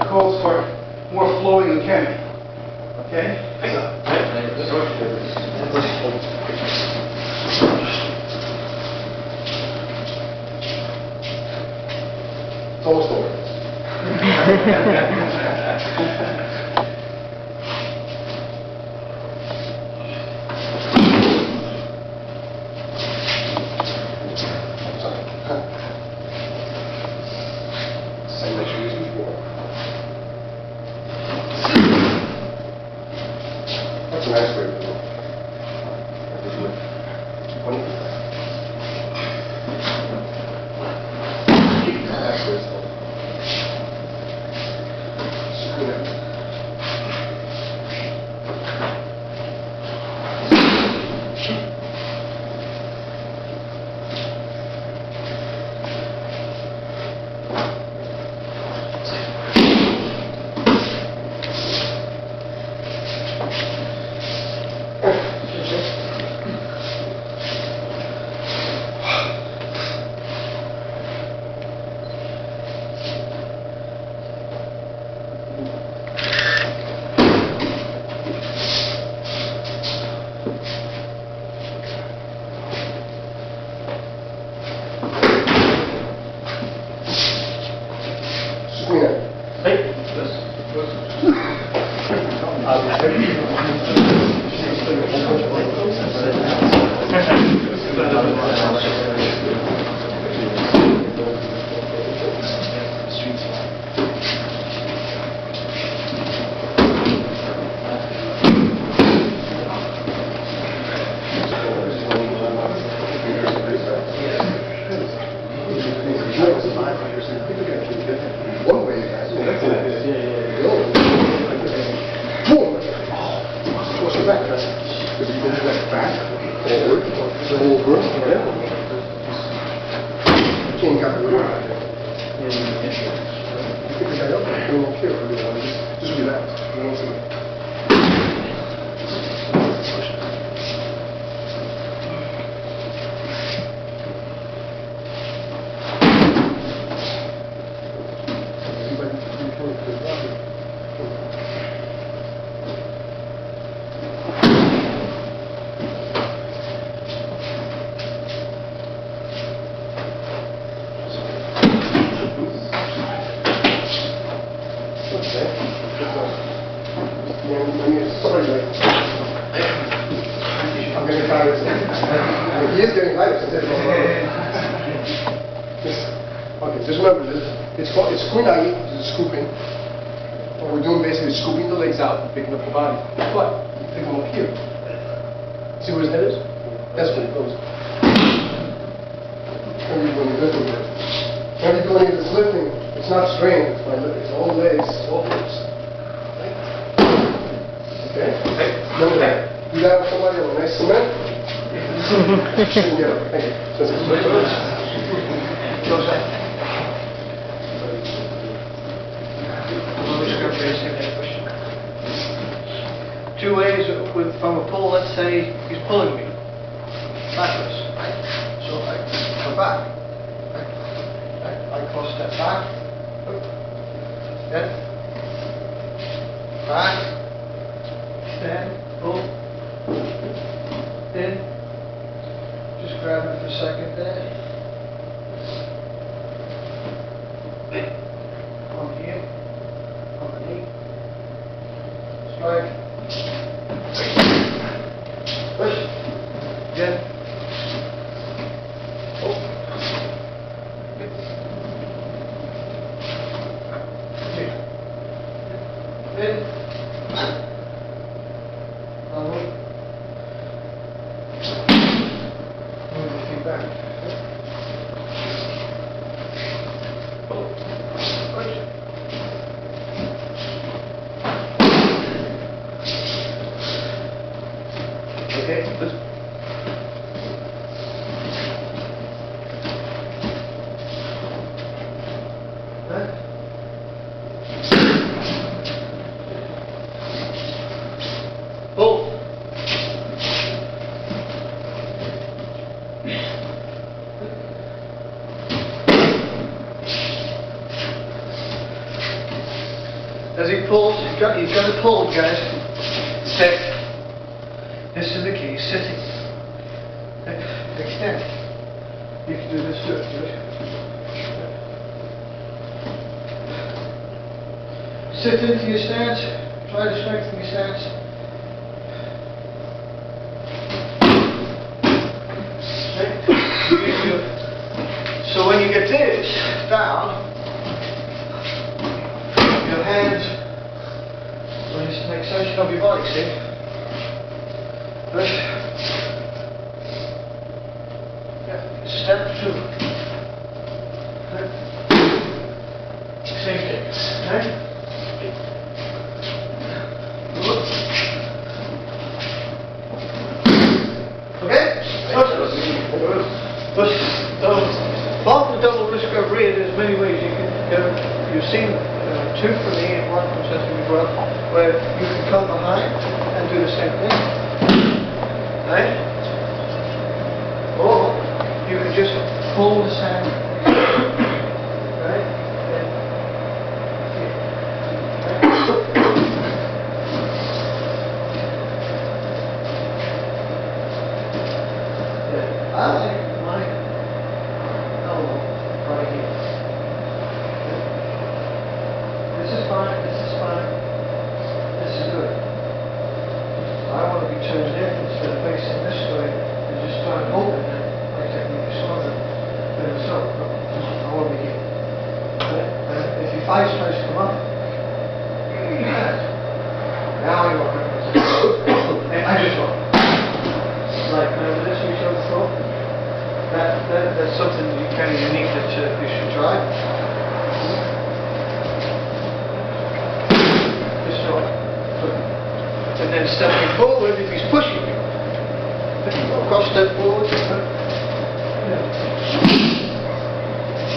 calls for more flowing and kemi. Okay? It's almost over. Same as you used before. That's a nice way to do it. Isn't it? Wonderful. That's where it's going. Screw it. One way, boom! What's your back? If you go back, forward, over, you can't got the word. You pick the guy up, you don't care, everyone. Just relax. You know what I'm saying? I'm getting tired. He is getting lighter. Okay, just remember this. It's kunai, this is scooping. What we're doing basically is scooping the legs out and picking up the body. But you pick them up here. See where his head is? That's where it goes. When you're lifting it. When you're doing this lifting, it's not straining, it's all legs, all hips. Okay? Remember that. Do that with somebody on a nice cement? Shouldn't get it. Thank you. Two ways from a pull, let's say he's pulling me backwards, right? So I come back, right? I cross step back, then back, stand, pull, in, just grab it for a second there. Come here, underneath, strike. Push. Again. Oh. Here. In. Okay, good. Right. Pull. As he pulls, you've got to pull, guys. Sit. This is the key, sitting. Extend. You can do this too. Sit into your stance. Try to strengthen your stance. So when you get this down, your hands will just make extension of your body, see? Good. Yeah. Step 2. Good. Same thing. Right? Okay? Both the double risk of read, there's many ways you can go. You've seen two for me and one from Sensei as well, where you can come behind and do the same thing. Right? Or you can just pull the sand. Right? I like my elbow right here. This is fine, this is fine, this is good. I want to be turned in instead of facing this way and just try and hold it. My technique is stronger than so. I want to be here. And if your thighs tries to come up, now you're and I just walk. Like, remember this we showed before? That's something kind of unique that you should try. Just so. And then stepping forward, if he's pushing you, cross step forward.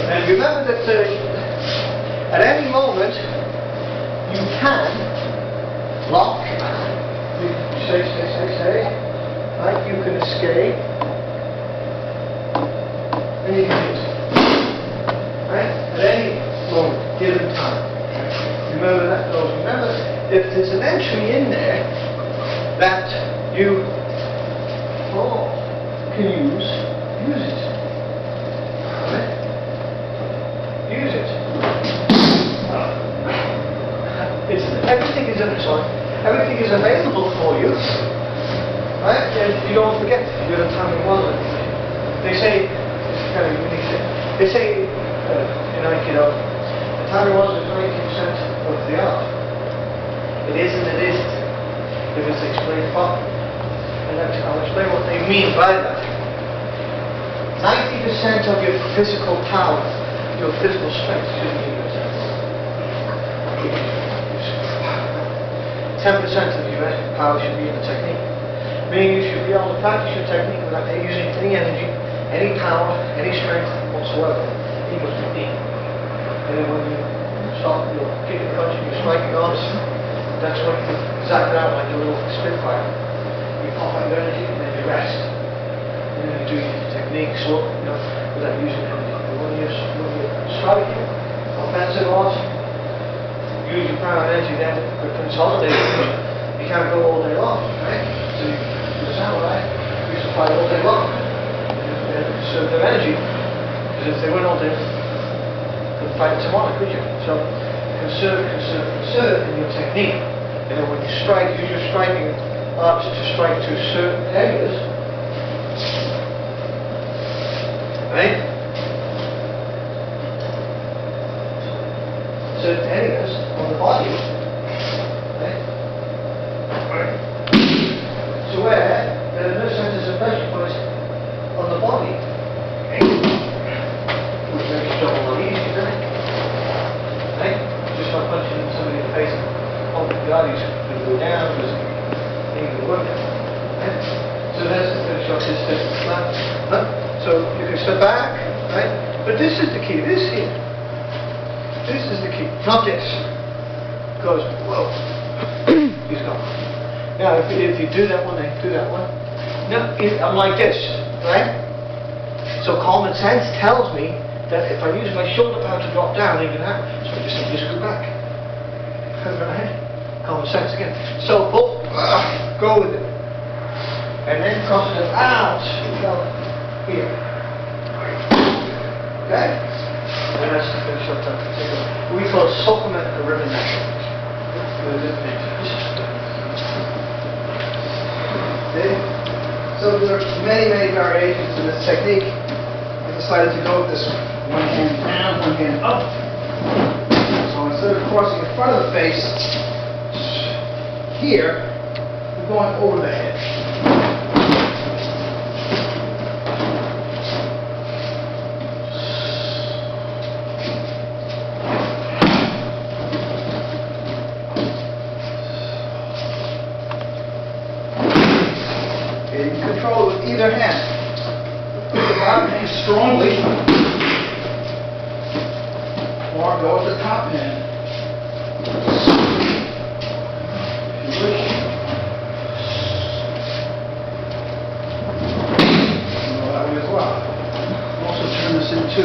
And remember that at any moment you can lock. You say. Right, you can escape. And you can hit. Right? At any moment, given time. Remember that goes. Remember, if there's an entry in there that you can use it. Right? Use it. Everything is available for you. Right? And you don't forget you're the time in wonder. They say, it's kind of unique thing. They say in Aikido, the time in wonder is 90% of the art. It isn't, if it's explained properly. And I'll explain what they mean by that. 90% of your physical power, your physical strength should be in your sense. 10% of your power should be in the technique. Meaning you should be able to practice your technique without using any energy, any power, any strength whatsoever. Equals technique. And then when you start your kicking, punching, your striking arms, that's when you zap it out like a little spitfire. You pop out your energy and then you rest. And then you do your technique without using energy. And when you're striking, offensive arts, use your power and energy then to consolidate. You can't go all day long, right? So the samurai used to fight all day long and conserve their energy, because if they went all day, they'd fight tomorrow, could you? So conserve in your technique. And then when you strike, use your striking arts to strike to certain areas, right? Certain areas on the body, right? So where there are no centers of pressure points on the body. Maybe double the knees, isn't it? Right? Just by punching somebody in the face and holding the bodies to go down because they need to work. Right? is the so you can step back, right? But this is the key. This here. This is the key. Not this. Goes whoa. He's gone. Now if you do that one, then do that one. No, I'm like this, right? So common sense tells me that if I use my shoulder power to drop down, it can happen. So I just go back. Right? Common sense again. So go with it. And then cross it out. Go here. Okay? And that's to finish up that particular. We call supplement the ribbon method. Okay? So there are many, many variations in this technique. I decided to go with this one hand down, one hand up. So instead of crossing in front of the face, here, we're going over the head. Okay, you can control it with either hand. Put the bottom hand strongly, or go with the top hand. If you wish. Go that way as well. Also turn this into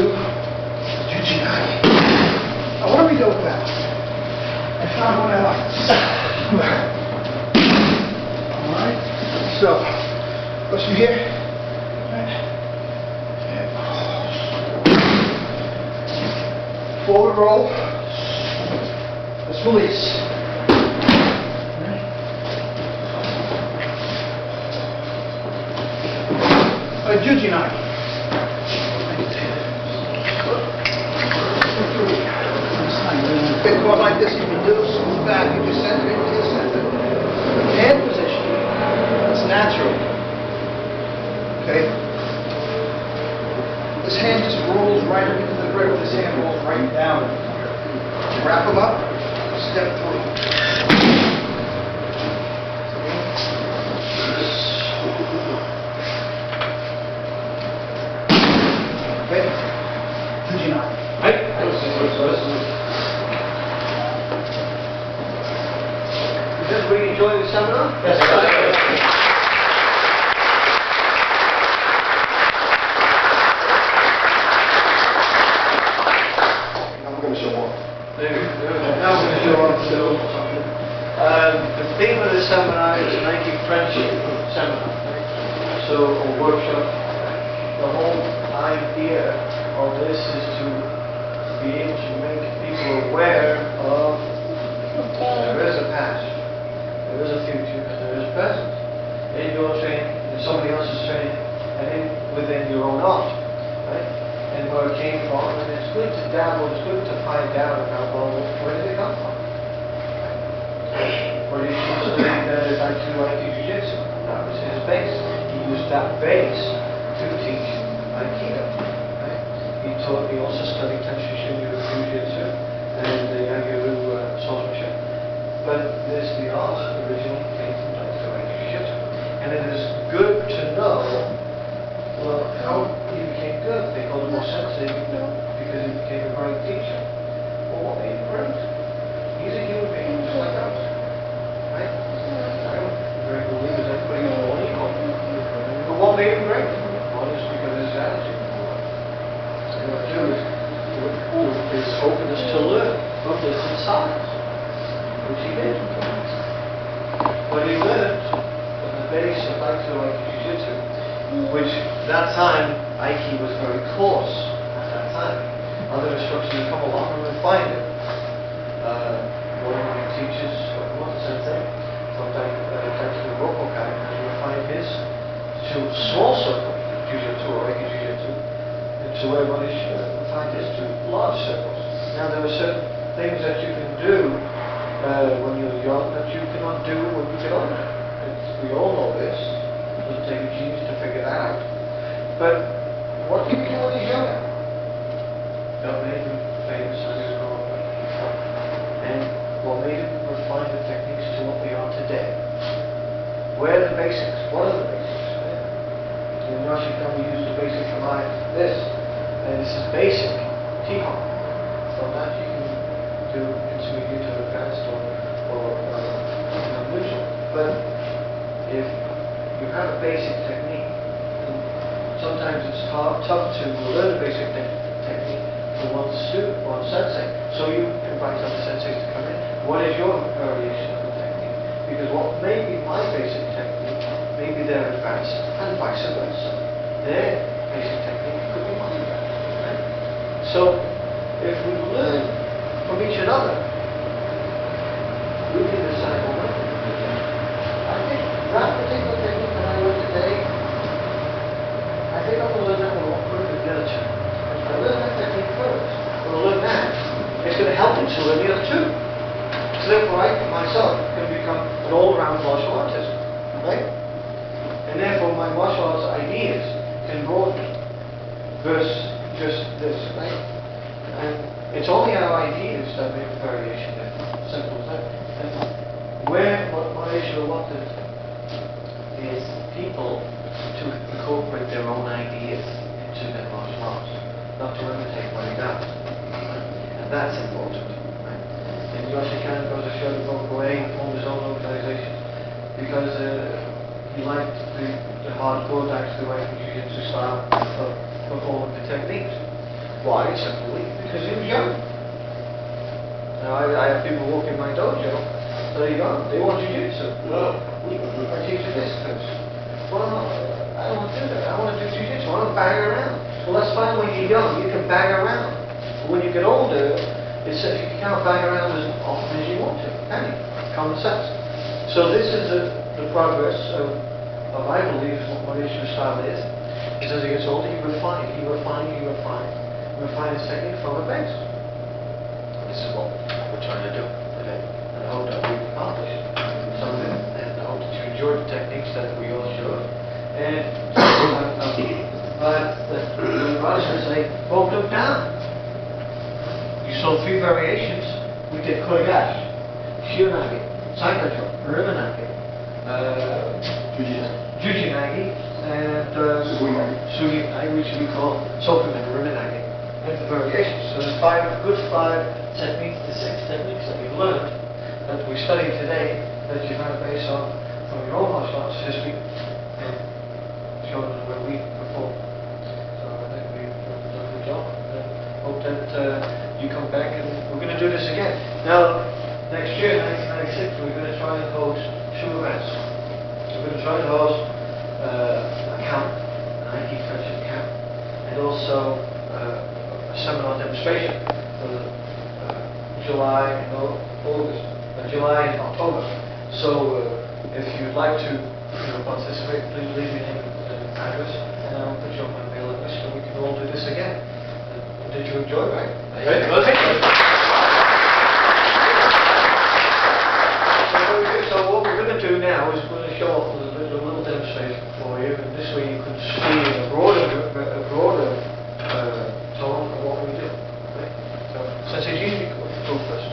Jujutsu Aikijutsu. Now what do we do with that? I found one I like. Alright, so goes from here. Forward roll. Let's release. Jujutsu Aikijutsu. Get caught like this, you can do smooth back, you just center into the center. Hand position. It's natural. Okay? This hand just rolls right up into the grip. This hand rolls right down. Wrap them up, step through. Okay? Jujutsu Aikijutsu. Did we enjoy the seminar? Yes, I'm going to show off. Now we're going to show off. The theme of this seminar is an Aiki friendship seminar. So, a workshop. The whole idea of this is to be able to make people aware of there is a past, there is a future, and there is a present. In your training, in somebody else's training, and within your own art. Right? And where it came from, and it's good to dabble, it's good to find out about, well, where did it come from? Where did he study Aikijutsu? That was his base. He used that base to teach Aikido. Right? He also studied Tenshin Jujutsu and the Yagyu swordsmanship. But the art originally came from Aikijutsu. And it is good to know, well, how he became good. They called him Sensei because he became a great teacher. Well, what made him great? He's a human being just like us. Right? I don't very believe that everybody is born equal. But what made him great? One is because of his attitude. And what two is his openness to learn from different sides, which he did. But he learned at the base of Jujutsu, which that time Aiki was very coarse at that time. Other instructions come along and refine it. One of the teachers, Sensei, sometimes the Rokokai, and refined his to small circle Jujutsu or Aikijutsu, and to everybody refined his to large circles. Now there are certain things that you can do when you're young that you cannot do when you get older. We all know this. It doesn't take a genius to figure that out. But what do you do when he's younger? That made him famous as he was growing up. And what made him refine the techniques to what they are today? Where are the basics? What are the basics? Yoshikana we use the basic command this. And this is basic T-Hop. From that you can do intermediate or advanced or neutral. But if you have a basic technique, sometimes it's tough to learn a basic technique for one student, one sensei. So you invite other senseis to come in. What is your variation of the technique? Because what may be my basic technique, maybe their advanced, and vice versa. Their basic technique could be my advanced. Right? So if we learn from each another, we can decide what we're going to do. I think that particular technique that I learned today, I think I'm going to learn that one further the other two. If I learn that technique first, or learn that, it's going to help me to learn the other two. So therefore I myself can become an all-round martial artist. Right? And therefore my martial arts ideas can broaden versus just this. Right? And it's only our ideas that make a variation there. Simple as that. And what Malaysia wanted is people to incorporate their own ideas into their martial arts, not to imitate what he does. And that's important. Right? And Yoshikana goes to show the book away and formed his own organization because he liked the hardcore Daikido Aikido Jiu-Jitsu style of performing the techniques. Why? Simply because he was young. Now I have people walk in my dojo, there you go, they want Jiu-Jitsu. Well, I teach you this first. Well, I don't want to do that. I want to do Jiu-Jitsu. I want to bang around. Well, that's fine when you're young. You can bang around. But when you get older, you can't bang around as often as you want to, can you? Common sense. So this is the progress of I believe, what Malaysian style is as he gets older, he refines his technique from the base. This is what we're trying to do today. And I hope that we've accomplished something, and I hope that you enjoyed the techniques that we all should. And but the Rajah say, broke them down. You saw 3 variations. We did Koregash, Shionage, Saikajo, Rimanage, Jujinage, and Suginage, which we call Sokumen, Rimanage, and the variations. So there's 5 techniques, the 6 techniques that you've learned, that we studied today, that you have based on from your own martial arts history, and shown where we perform. So I think we've done a good job. And hope that you come back, and we're going to do this again. Now, next year, 1996, we're going to try and host 2 events. We're going to try and host a camp, an Aiki friendship camp, and also a seminar demonstration for July and August, July and October. So if you'd like to participate, please leave your name and address, and I'll put you on my mailing list, so we can all do this again. Did you enjoy, right? Very good. So what we're going to do now is we're going to show off a little demonstration for you, and this way you can see a broader tone of what we do. Right? So, Sensei, you go first.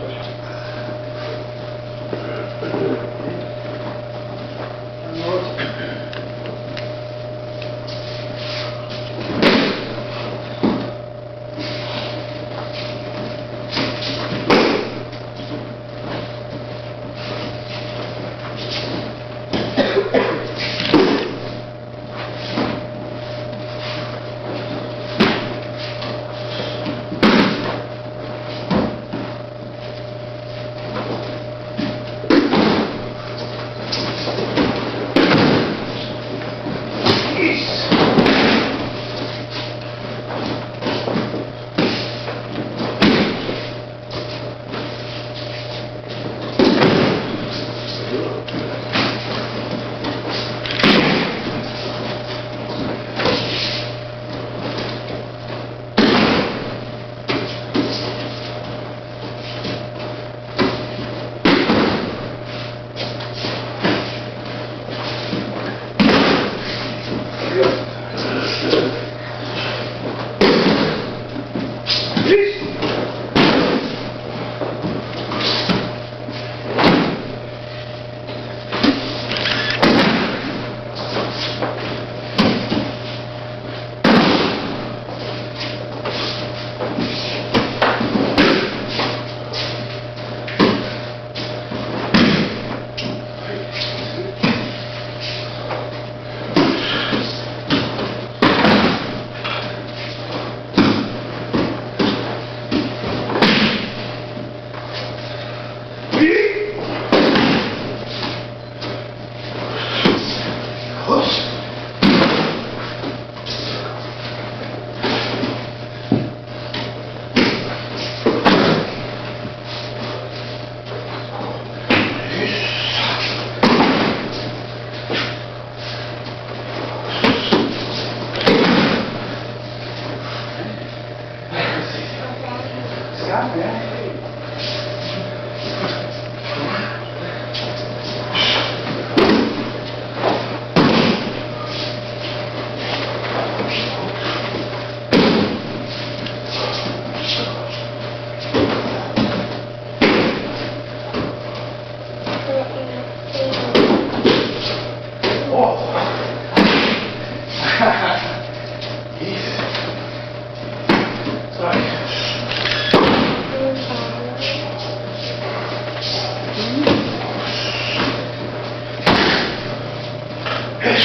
Feet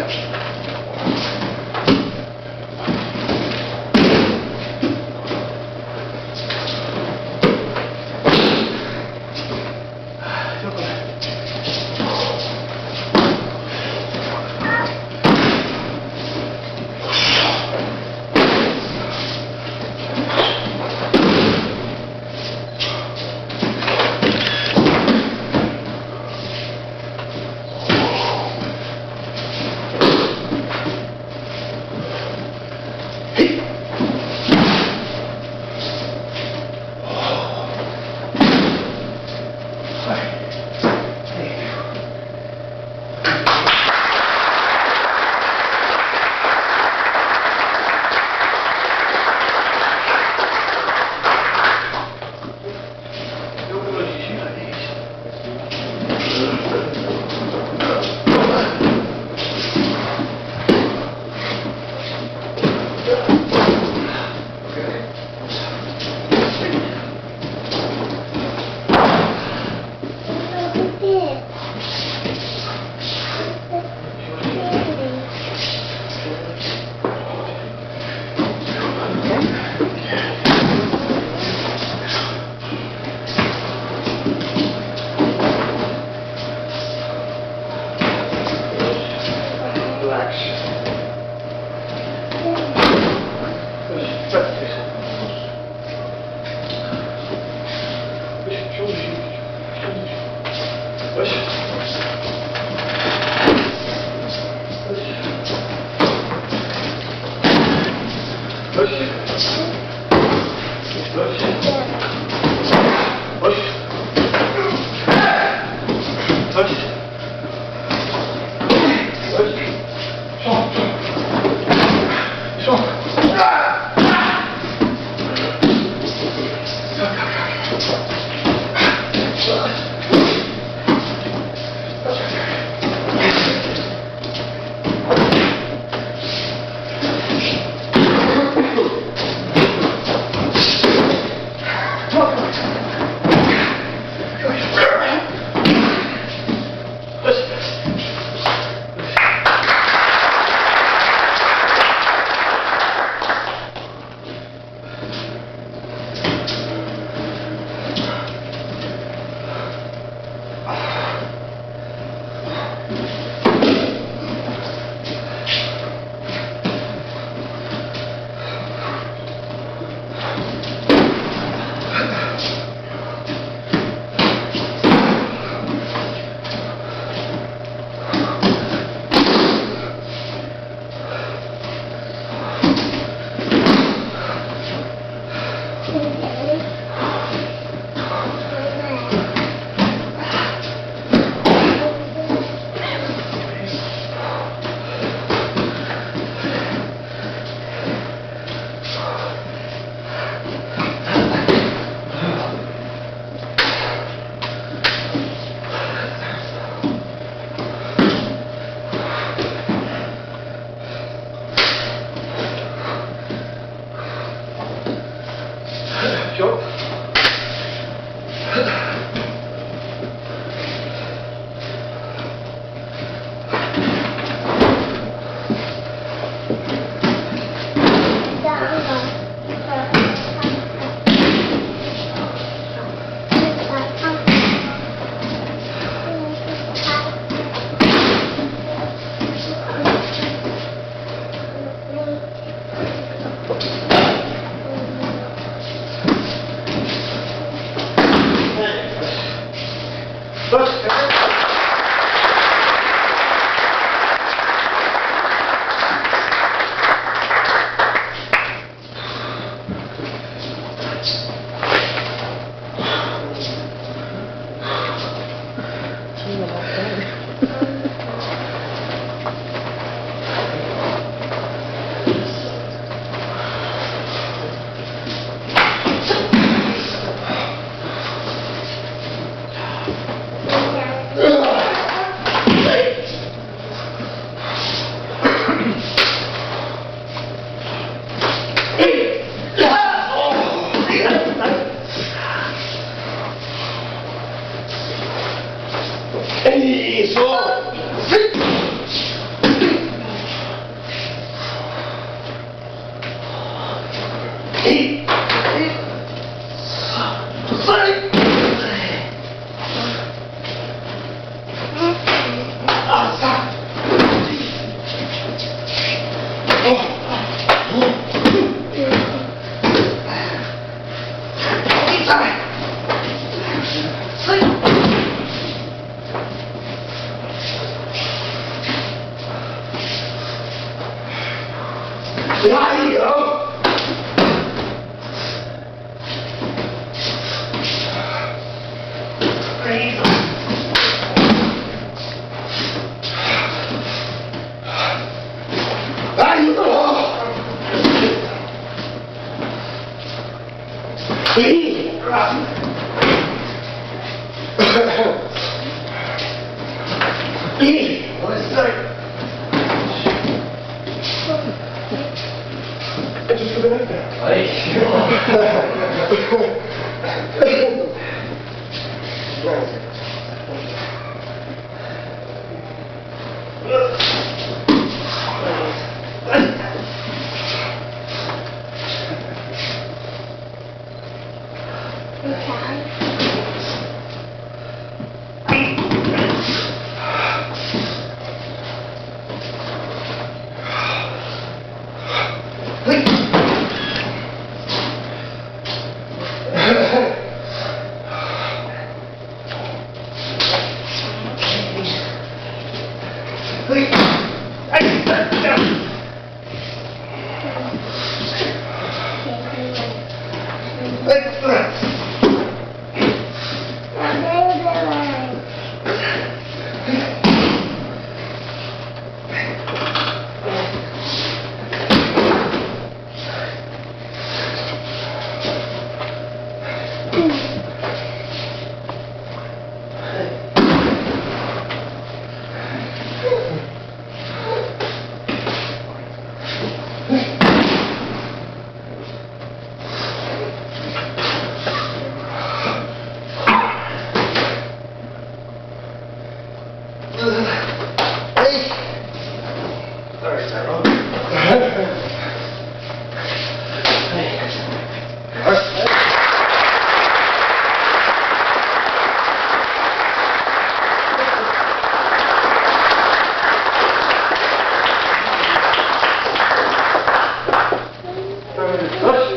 up.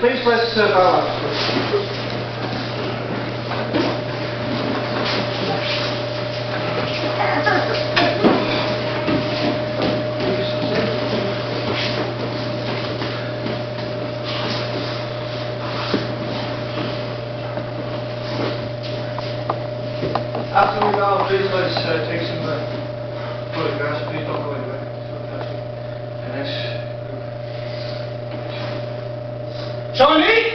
Please let's bow out. After we bow, please let's take some photographs. Please don't go anywhere. And that's... Johnny!